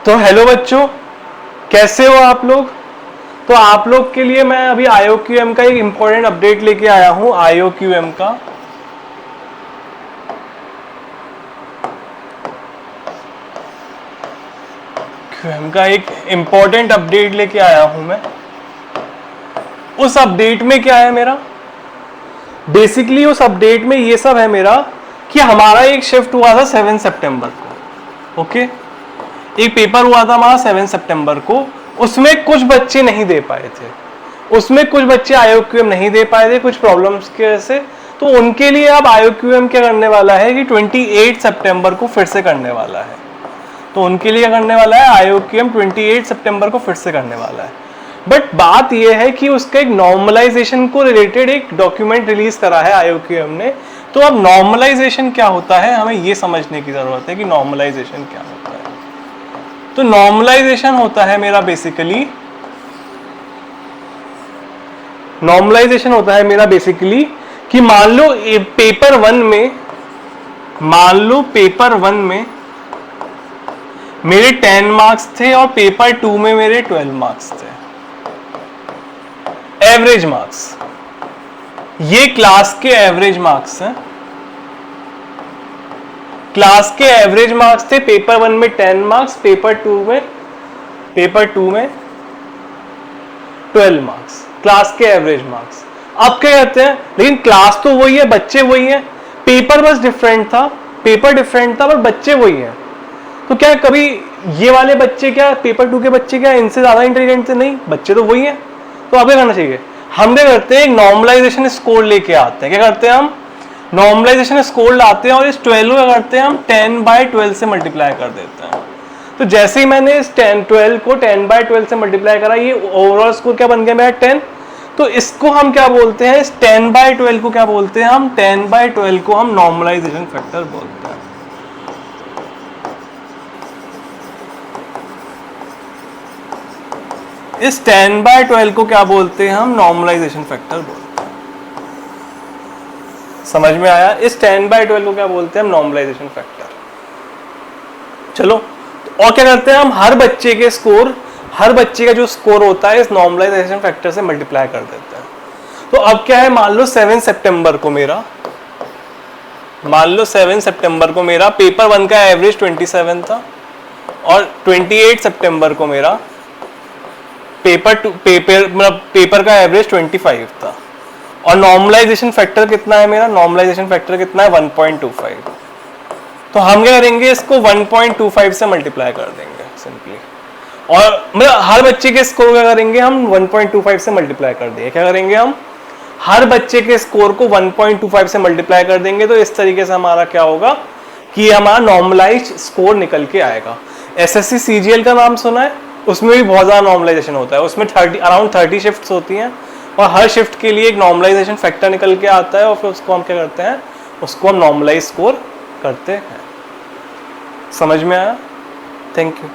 तो हेलो बच्चों, कैसे हो आप लोग। तो आप लोग के लिए मैं अभी IOQM का एक इंपॉर्टेंट अपडेट लेके आया हूं। IOQM का एक इंपॉर्टेंट अपडेट लेके आया हूं मैं। उस अपडेट में क्या है मेरा, बेसिकली उस अपडेट में ये सब है मेरा कि हमारा एक शिफ्ट हुआ था 7 सितंबर को। ओके, एक पेपर हुआ था हमारा 7 सितंबर को। उसमें कुछ बच्चे नहीं दे पाए थे, उसमें कुछ बच्चे IOQM नहीं दे पाए थे कुछ प्रॉब्लम्स की वजह से। तो उनके लिए अब IOQM क्या करने वाला है कि 28 सितंबर को फिर से करने वाला है। तो उनके लिए करने वाला है IOQM 28 सितंबर को फिर से करने वाला है। बट बात यह है कि उसका एक नॉर्मलाइजेशन को रिलेटेड एक डॉक्यूमेंट रिलीज करा है IOQM ने। तो अब नॉर्मलाइजेशन क्या होता है, हमें यह समझने की जरूरत है कि नॉर्मलाइजेशन क्या होता है। तो नॉर्मलाइजेशन होता है मेरा बेसिकली, नॉर्मलाइजेशन होता है मेरा बेसिकली कि मान लो पेपर वन में मेरे 10 मार्क्स थे और पेपर 2 में मेरे 12 मार्क्स थे, एवरेज मार्क्स। ये क्लास के एवरेज मार्क्स हैं, क्लास के एवरेज मार्क्स थे। पेपर 1 में 10 मार्क्स, पेपर 2 में 12 मार्क्स, क्लास के एवरेज मार्क्स। अब क्या कहते हैं, लेकिन क्लास तो वही है, बच्चे वही हैं, पेपर बस डिफरेंट था, पेपर डिफरेंट था, पर बच्चे वही हैं। तो क्या कभी ये वाले बच्चे क्या पेपर 2 के बच्चे क्या इनसे ज्यादा इंटेलिजेंट थे? नहीं, बच्चे तो वही हैं। तो अब क्या करना चाहिए, हम क्या करते हैं, एक नॉर्मलाइजेशन स्कोर लेके आते हैं। क्या करते हैं, हम नॉर्मलाइजेशन स्कोर लाते हैं और इस 12 को क्या करते हैं, हम 10/12 से मल्टीप्लाई कर देते हैं। तो जैसे ही मैंने इस 12 को 10/12 से मल्टीप्लाई करा, ये ओवरऑल स्कोर क्या बन गया मेरा 10। तो इसको हम क्या बोलते हैं, इस 10/12 को क्या बोलते हैं, हम 10/12 को हम नॉर्मलाइजेशन फैक्टर बोलते हैं। इस 10/12 को क्या बोलते हैं, हम नॉर्मलाइजेशन फैक्टर बोलते हैं। समझ में आया? इस 10/12 को क्या बोलते हैं, हम नॉर्मलाइजेशन फैक्टर। चलो, और क्या करते हैं, हम हर बच्चे के स्कोर, हर बच्चे का जो स्कोर होता है इस नॉर्मलाइजेशन फैक्टर से मल्टीप्लाई कर देते हैं। तो अब क्या है, मान लो 7 सितंबर को मेरा, पेपर 1 का एवरेज 27 था और 28 सितंबर को मेरा पेपर का एवरेज 25 था। और नॉर्मलाइजेशन फैक्टर कितना है मेरा, नॉर्मलाइजेशन फैक्टर कितना है, 1.25। तो हम क्या करेंगे, इसको 1.25 से मल्टीप्लाई कर देंगे सिंपली। और मतलब हर बच्चे के स्कोर क्या करेंगे, हम 1.25 से मल्टीप्लाई कर देंगे। क्या करेंगे, हम हर बच्चे के स्कोर को 1.25 से मल्टीप्लाई कर देंगे। तो इस तरीके से हमारा क्या होगा कि हमारा नॉर्मलाइज स्कोर निकल के आएगा। SSC CGL का नाम सुना है, उसमें भी बहुत ज़्यादा नॉर्मलाइजेशन होता है। उसमें अराउंड 30 शिफ्ट्स होती हैं और हर शिफ्ट के लिए एक नॉर्मलाइजेशन फैक्टर निकल के आता है और फिर उसको हम क्या करते हैं, उसको हम नॉर्मलाइज स्कोर करते हैं। समझ में आया? Thank you.